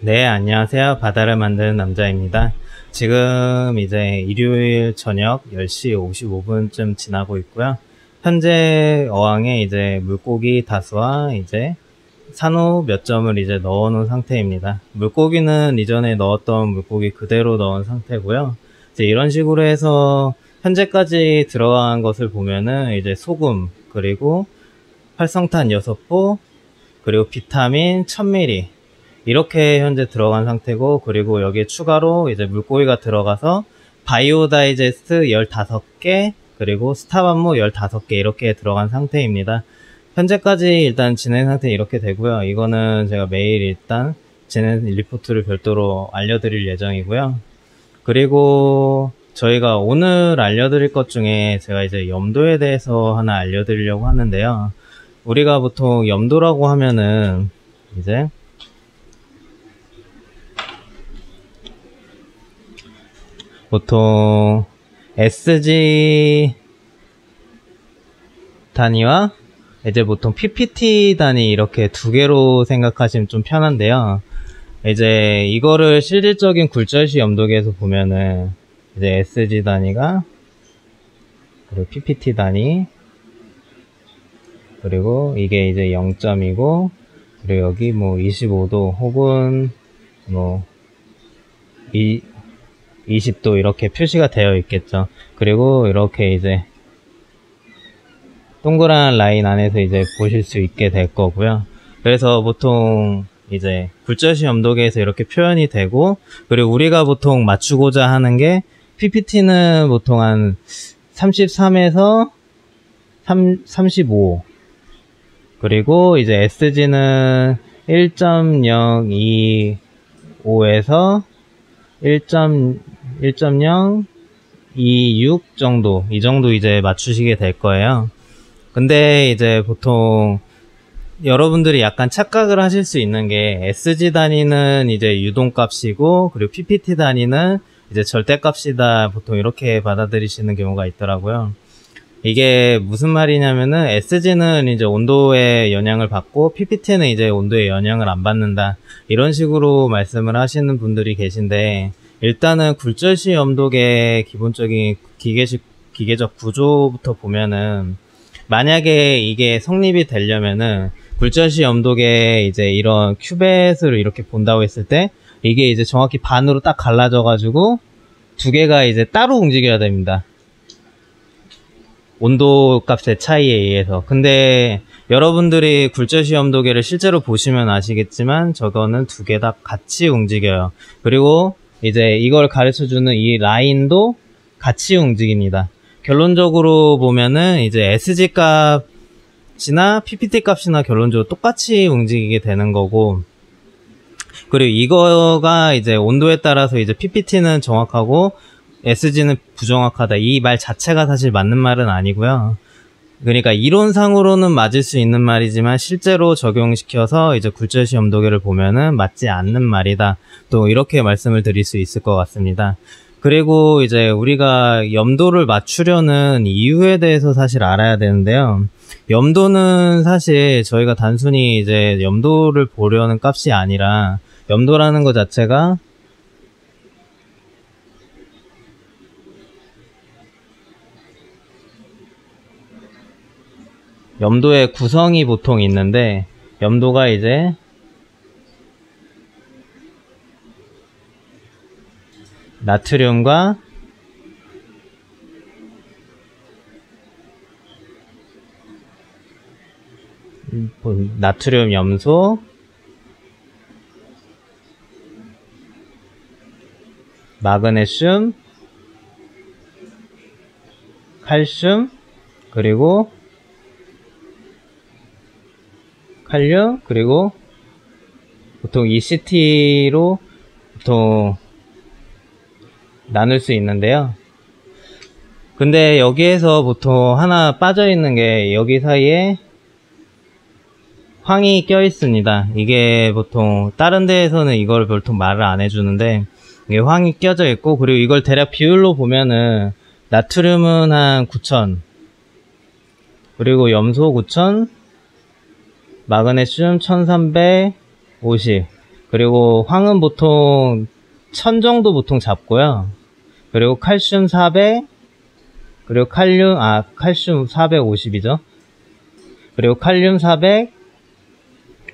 네, 안녕하세요. 바다를 만드는 남자입니다. 지금 이제 일요일 저녁 10시 55분쯤 지나고 있고요. 현재 어항에 이제 물고기 다수와 이제 산호 몇 점을 이제 넣어 놓은 상태입니다. 물고기는 이전에 넣었던 물고기 그대로 넣은 상태고요. 이제 이런 식으로 해서 현재까지 들어간 것을 보면은 이제 소금, 그리고 활성탄 6보, 그리고 비타민 1000ml, 이렇게 현재 들어간 상태고, 그리고 여기에 추가로 이제 물고기가 들어가서 바이오 다이제스트 15개, 그리고 스타반모 15개 이렇게 들어간 상태입니다. 현재까지 일단 진행 상태 이렇게 되고요. 이거는 제가 매일 일단 진행 리포트를 별도로 알려드릴 예정이고요. 그리고 저희가 오늘 알려드릴 것 중에 제가 이제 염도에 대해서 하나 알려드리려고 하는데요. 우리가 보통 염도라고 하면은 이제 보통 SG 단위와 이제 보통 PPT 단위 이렇게 두 개로 생각하시면 좀 편한데요. 이제 이거를 실질적인 굴절시 염도계에서 보면은 이제 SG 단위가, 그리고 PPT 단위, 그리고 이게 이제 0점이고, 그리고 여기 뭐 25도 혹은 뭐 20도 이렇게 표시가 되어 있겠죠. 그리고 이렇게 이제 동그란 라인 안에서 이제 보실 수 있게 될 거고요. 그래서 보통 이제 굴절시 염도계에서 이렇게 표현이 되고, 그리고 우리가 보통 맞추고자 하는 게 PPT는 보통 한 33에서 35, 그리고 이제 SG는 1.025에서 1.026 정도, 이 정도 이제 맞추시게 될 거예요. 근데 이제 보통 여러분들이 약간 착각을 하실 수 있는 게, SG 단위는 이제 유동값이고, 그리고 PPT 단위는 이제 절대값이다, 보통 이렇게 받아들이시는 경우가 있더라고요. 이게 무슨 말이냐면은, SG는 이제 온도에 영향을 받고 PPT는 이제 온도에 영향을 안 받는다, 이런 식으로 말씀을 하시는 분들이 계신데, 일단은 굴절시 염도계 기본적인 기계적 구조부터 보면은, 만약에 이게 성립이 되려면은 굴절시 염도계 이제 이런 큐벳으로 이렇게 본다고 했을 때, 이게 이제 정확히 반으로 딱 갈라져 가지고 두 개가 이제 따로 움직여야 됩니다. 온도 값의 차이에 의해서. 근데 여러분들이 굴절시 염도계를 실제로 보시면 아시겠지만, 저거는 두 개 다 같이 움직여요. 그리고 이제 이걸 가르쳐주는 이 라인도 같이 움직입니다. 결론적으로 보면은 이제 SG 값이나 PPT 값이나 결론적으로 똑같이 움직이게 되는 거고, 그리고 이거가 이제 온도에 따라서 이제 PPT는 정확하고 SG는 부정확하다, 이 말 자체가 사실 맞는 말은 아니고요. 그러니까 이론상으로는 맞을 수 있는 말이지만 실제로 적용시켜서 이제 굴절시 염도계를 보면은 맞지 않는 말이다, 또 이렇게 말씀을 드릴 수 있을 것 같습니다. 그리고 이제 우리가 염도를 맞추려는 이유에 대해서 사실 알아야 되는데요. 염도는 사실 저희가 단순히 이제 염도를 보려는 값이 아니라, 염도라는 것 자체가 염도의 구성이 보통 있는데, 염도가 이제 나트륨과 나트륨 염소, 마그네슘, 칼슘, 그리고 칼륨, 그리고 보통 ECT로 보통 나눌 수 있는데요. 근데 여기에서 보통 하나 빠져 있는 게, 여기 사이에 황이 껴 있습니다. 이게 보통 다른 데에서는 이걸 보통 말을 안 해주는데, 이게 황이 껴져 있고, 그리고 이걸 대략 비율로 보면은 나트륨은 한 9000, 그리고 염소 9000, 마그네슘 1350, 그리고 황은 보통 1000 정도 보통 잡고요. 그리고 칼슘 400, 그리고 칼슘 450이죠. 그리고 칼륨 400,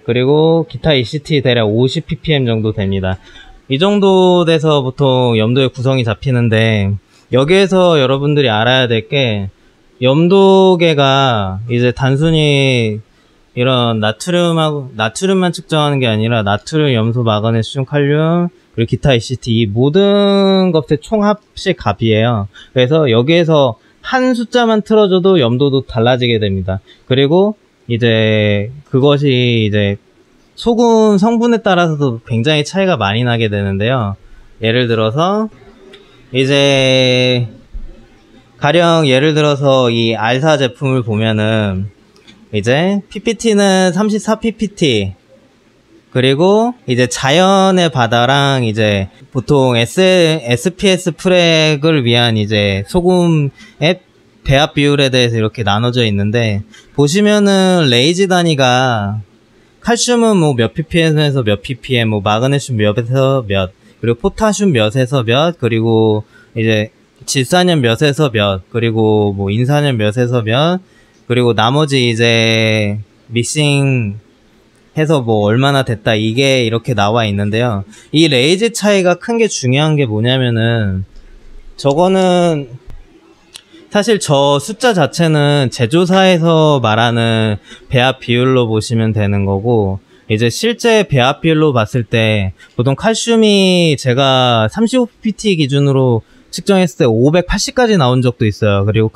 그리고 기타 ECT 대략 50 ppm 정도 됩니다. 이 정도 돼서 보통 염도의 구성이 잡히는데, 여기에서 여러분들이 알아야 될 게, 염도계가 이제 단순히 이런 나트륨만 측정하는 게 아니라 나트륨, 염소, 마그네슘, 칼륨, 그리고 기타 ECT 이 모든 것의 총합식 값이에요. 그래서 여기에서 한 숫자만 틀어줘도 염도도 달라지게 됩니다. 그리고 이제 그것이 이제 소금 성분에 따라서도 굉장히 차이가 많이 나게 되는데요. 예를 들어서 이제 가령 예를 들어서 이 알사 제품을 보면은 이제 PPT는 34ppt, 그리고 이제 자연의 바다랑 이제 보통 SPS 프렉을 위한 이제 소금의 배합 비율에 대해서 이렇게 나눠져 있는데, 보시면은 레이지 단위가 칼슘은 뭐 몇 ppm에서 몇 ppm, 뭐 마그네슘 몇에서 몇, 그리고 포타슘 몇에서 몇, 그리고 이제 질산염 몇에서 몇, 그리고 뭐 인산염 몇에서 몇, 그리고 나머지 이제 믹싱 해서 뭐 얼마나 됐다, 이게 이렇게 나와 있는데요. 이 레이지 차이가 큰 게 중요한 게 뭐냐면은, 저거는 사실 저 숫자 자체는 제조사에서 말하는 배합 비율로 보시면 되는 거고, 이제 실제 배합 비율로 봤을 때 보통 칼슘이 제가 35pt 기준으로 측정했을 때 580까지 나온 적도 있어요. 그리고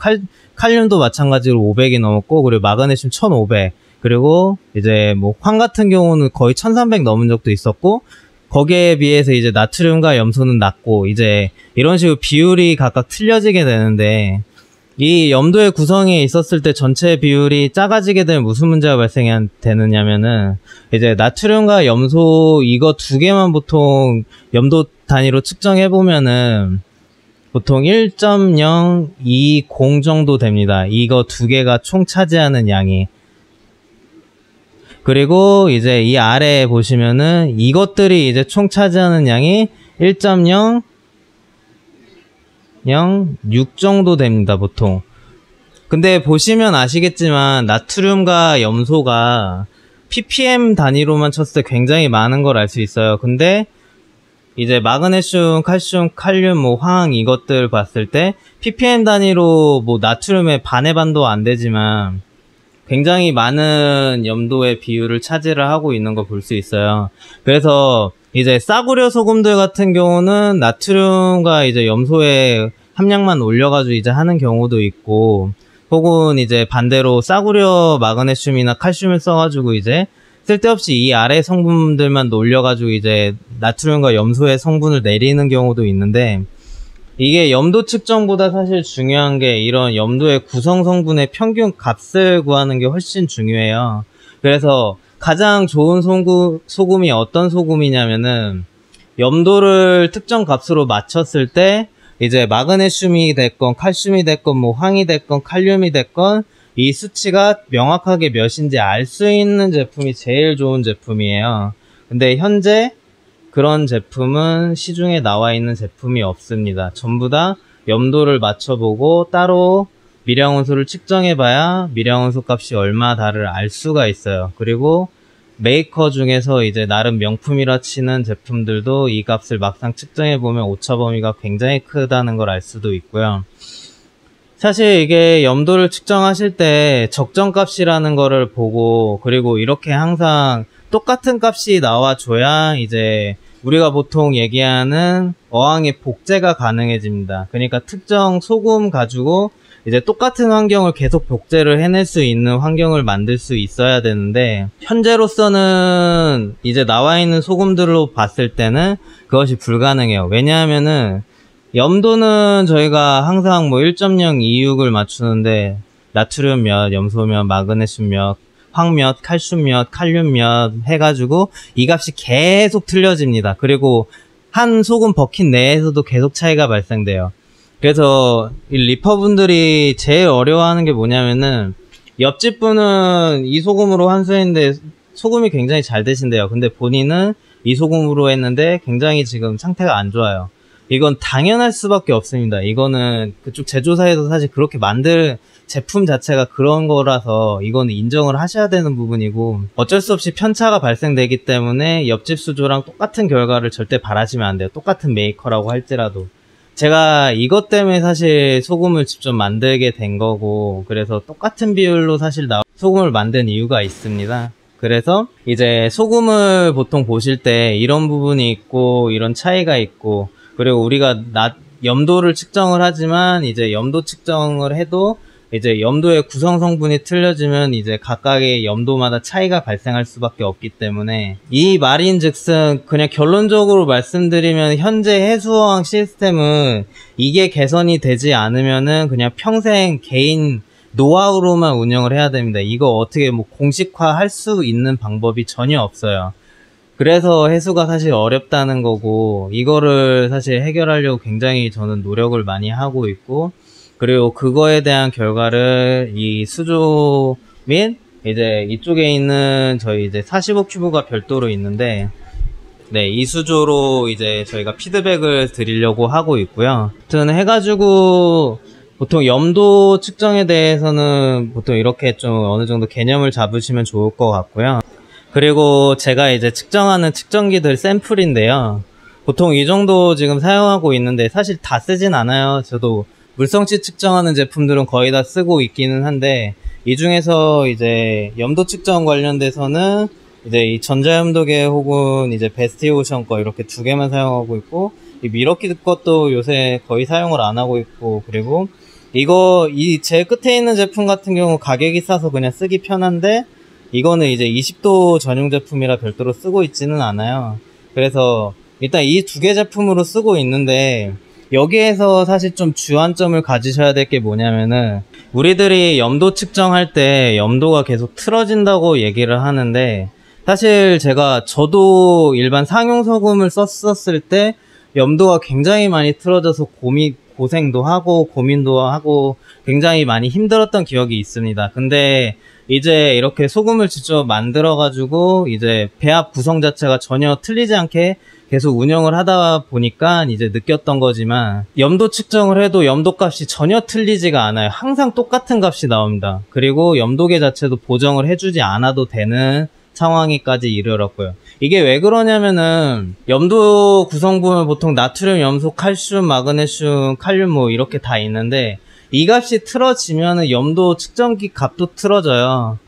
칼륨도 마찬가지로 500이 넘었고, 그리고 마그네슘 1500, 그리고 이제 뭐 황 같은 경우는 거의 1300 넘은 적도 있었고, 거기에 비해서 이제 나트륨과 염소는 낮고, 이제 이런 식으로 비율이 각각 틀려지게 되는데, 이 염도의 구성에 있었을 때 전체 비율이 작아지게 되면 무슨 문제가 되느냐면은, 이제 나트륨과 염소 이거 두 개만 보통 염도 단위로 측정해보면은 보통 1.020 정도 됩니다. 이거 두 개가 총 차지하는 양이. 그리고 이제 이 아래에 보시면은 이것들이 이제 총 차지하는 양이 1.006 정도 됩니다, 보통. 근데 보시면 아시겠지만 나트륨과 염소가 ppm 단위로만 쳤을 때 굉장히 많은 걸 알 수 있어요. 근데 이제 마그네슘, 칼슘, 칼륨, 뭐 황 이것들 봤을 때 ppm 단위로 뭐 나트륨의 반의 반도 안 되지만 굉장히 많은 염도의 비율을 차지를 하고 있는 걸 볼 수 있어요. 그래서 이제 싸구려 소금들 같은 경우는 나트륨과 이제 염소의 함량만 올려가지고 이제 하는 경우도 있고, 혹은 이제 반대로 싸구려 마그네슘이나 칼슘을 써가지고 이제 쓸데없이 이 아래 성분들만 올려가지고 이제 나트륨과 염소의 성분을 내리는 경우도 있는데, 이게 염도 측정보다 사실 중요한 게 이런 염도의 구성 성분의 평균 값을 구하는 게 훨씬 중요해요. 그래서 가장 좋은 소금이 어떤 소금이냐면은, 염도를 특정 값으로 맞췄을 때 이제 마그네슘이 됐건 칼슘이 됐건 뭐 황이 됐건 칼륨이 됐건 이 수치가 명확하게 몇인지 알 수 있는 제품이 제일 좋은 제품이에요. 근데 현재 그런 제품은 시중에 나와 있는 제품이 없습니다. 전부 다 염도를 맞춰보고 따로 미량원소를 측정해봐야 미량원소 값이 얼마 다를 알 수가 있어요. 그리고 메이커 중에서 이제 나름 명품이라 치는 제품들도 이 값을 막상 측정해보면 오차 범위가 굉장히 크다는 걸 알 수도 있고요. 사실 이게 염도를 측정하실 때 적정값이라는 거를 보고, 그리고 이렇게 항상 똑같은 값이 나와줘야 이제 우리가 보통 얘기하는 어항의 복제가 가능해집니다. 그러니까 특정 소금 가지고 이제 똑같은 환경을 계속 복제를 해낼 수 있는 환경을 만들 수 있어야 되는데, 현재로서는 이제 나와 있는 소금들로 봤을 때는 그것이 불가능해요. 왜냐하면은 염도는 저희가 항상 뭐 1.026을 맞추는데 나트륨 몇, 염소 몇, 마그네슘 몇, 황 몇, 칼슘 몇, 칼륨 몇 해가지고 이 값이 계속 틀려집니다. 그리고 한 소금 버킷 내에서도 계속 차이가 발생돼요. 그래서 이 리퍼분들이 제일 어려워하는 게 뭐냐면은, 옆집 분은 이 소금으로 환수했는데 소금이 굉장히 잘 되신대요. 근데 본인은 이 소금으로 했는데 굉장히 지금 상태가 안 좋아요. 이건 당연할 수밖에 없습니다. 이거는 그쪽 제조사에서 사실 그렇게 만들 제품 자체가 그런 거라서 이거는 인정을 하셔야 되는 부분이고, 어쩔 수 없이 편차가 발생되기 때문에 옆집 수조랑 똑같은 결과를 절대 바라시면 안 돼요. 똑같은 메이커라고 할지라도. 제가 이것 때문에 사실 소금을 직접 만들게 된 거고, 그래서 똑같은 비율로 사실 소금을 만든 이유가 있습니다. 그래서 이제 소금을 보통 보실 때 이런 부분이 있고 이런 차이가 있고, 그리고 우리가 염도를 측정을 하지만 이제 염도 측정을 해도 이제 염도의 구성 성분이 틀려지면 이제 각각의 염도마다 차이가 발생할 수밖에 없기 때문에, 이 말인즉슨 그냥 결론적으로 말씀드리면 현재 해수어항 시스템은 이게 개선이 되지 않으면은 그냥 평생 개인 노하우로만 운영을 해야 됩니다. 이거 어떻게 뭐 공식화할 수 있는 방법이 전혀 없어요. 그래서 해수가 사실 어렵다는 거고, 이거를 사실 해결하려고 굉장히 저는 노력을 많이 하고 있고, 그리고 그거에 대한 결과를 이 수조 및 이제 이쪽에 있는 저희 이제 45큐브가 별도로 있는데, 네, 이 수조로 이제 저희가 피드백을 드리려고 하고 있고요. 아무튼 해가지고 보통 염도 측정에 대해서는 보통 이렇게 좀 어느 정도 개념을 잡으시면 좋을 것 같고요. 그리고 제가 이제 측정하는 측정기들 샘플인데요. 보통 이 정도 지금 사용하고 있는데 사실 다 쓰진 않아요. 저도 물성치 측정하는 제품들은 거의 다 쓰고 있기는 한데, 이 중에서 이제 염도 측정 관련돼서는 이제 이 전자염도계 혹은 이제 베스트오션 거 이렇게 두 개만 사용하고 있고, 이 미러키 것도 요새 거의 사용을 안 하고 있고, 그리고 이 제일 끝에 있는 제품 같은 경우 가격이 싸서 그냥 쓰기 편한데, 이거는 이제 20도 전용 제품이라 별도로 쓰고 있지는 않아요. 그래서 일단 이 두 개 제품으로 쓰고 있는데, 여기에서 사실 좀 주안점을 가지셔야 될 게 뭐냐면은, 우리들이 염도 측정할 때 염도가 계속 틀어진다고 얘기를 하는데, 사실 저도 일반 상용 소금을 썼을 때 염도가 굉장히 많이 틀어져서 고생도 하고 고민도 하고 굉장히 많이 힘들었던 기억이 있습니다. 근데 이제 이렇게 소금을 직접 만들어 가지고 이제 배합 구성 자체가 전혀 틀리지 않게 계속 운영을 하다 보니까 이제 느꼈던 거지만, 염도 측정을 해도 염도 값이 전혀 틀리지가 않아요. 항상 똑같은 값이 나옵니다. 그리고 염도계 자체도 보정을 해주지 않아도 되는 상황에까지 이르렀고요. 이게 왜 그러냐면은, 염도 구성분은 보통 나트륨, 염소, 칼슘, 마그네슘, 칼륨 뭐 이렇게 다 있는데, 이 값이 틀어지면은 염도 측정기 값도 틀어져요.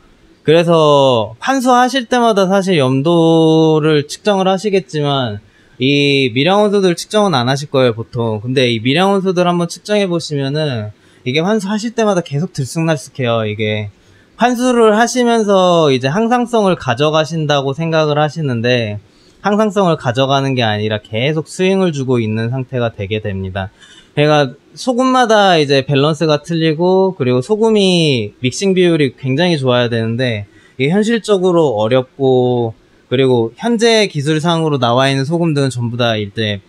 그래서 환수하실 때마다 사실 염도를 측정을 하시겠지만, 이 미량원소들 측정은 안 하실 거예요, 보통. 근데 이 미량원소들 한번 측정해 보시면은 이게 환수하실 때마다 계속 들쑥날쑥해요. 이게 환수를 하시면서 이제 항상성을 가져가신다고 생각을 하시는데, 항상성을 가져가는 게 아니라 계속 스윙을 주고 있는 상태가 되게 됩니다. 그러니까 소금마다 이제 밸런스가 틀리고, 그리고 소금이 믹싱 비율이 굉장히 좋아야 되는데 이게 현실적으로 어렵고, 그리고 현재 기술상으로 나와 있는 소금들은 전부 다 이제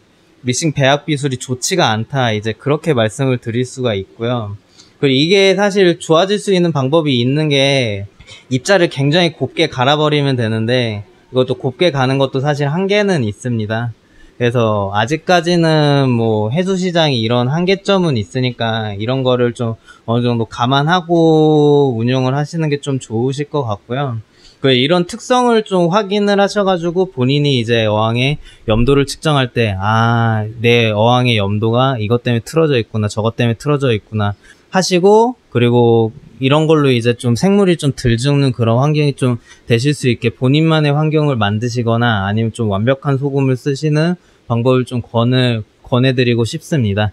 믹싱 배합 기술이 좋지가 않다, 이제 그렇게 말씀을 드릴 수가 있고요. 그리고 이게 사실 좋아질 수 있는 방법이 있는 게, 입자를 굉장히 곱게 갈아버리면 되는데, 이것도 곱게 가는 것도 사실 한계는 있습니다. 그래서 아직까지는 뭐 해수시장이 이런 한계점은 있으니까 이런 거를 좀 어느 정도 감안하고 운영을 하시는 게 좀 좋으실 것 같고요. 이런 특성을 좀 확인을 하셔가지고 본인이 이제 어항의 염도를 측정할 때, 내 어항의 염도가 이것 때문에 틀어져 있구나, 저것 때문에 틀어져 있구나 하시고, 그리고 이런 걸로 이제 좀 생물이 좀 덜 죽는 그런 환경이 좀 되실 수 있게 본인만의 환경을 만드시거나, 아니면 좀 완벽한 소금을 쓰시는 방법을 좀 권해드리고 싶습니다.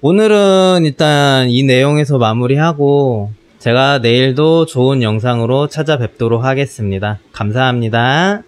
오늘은 일단 이 내용에서 마무리하고, 제가 내일도 좋은 영상으로 찾아뵙도록 하겠습니다. 감사합니다.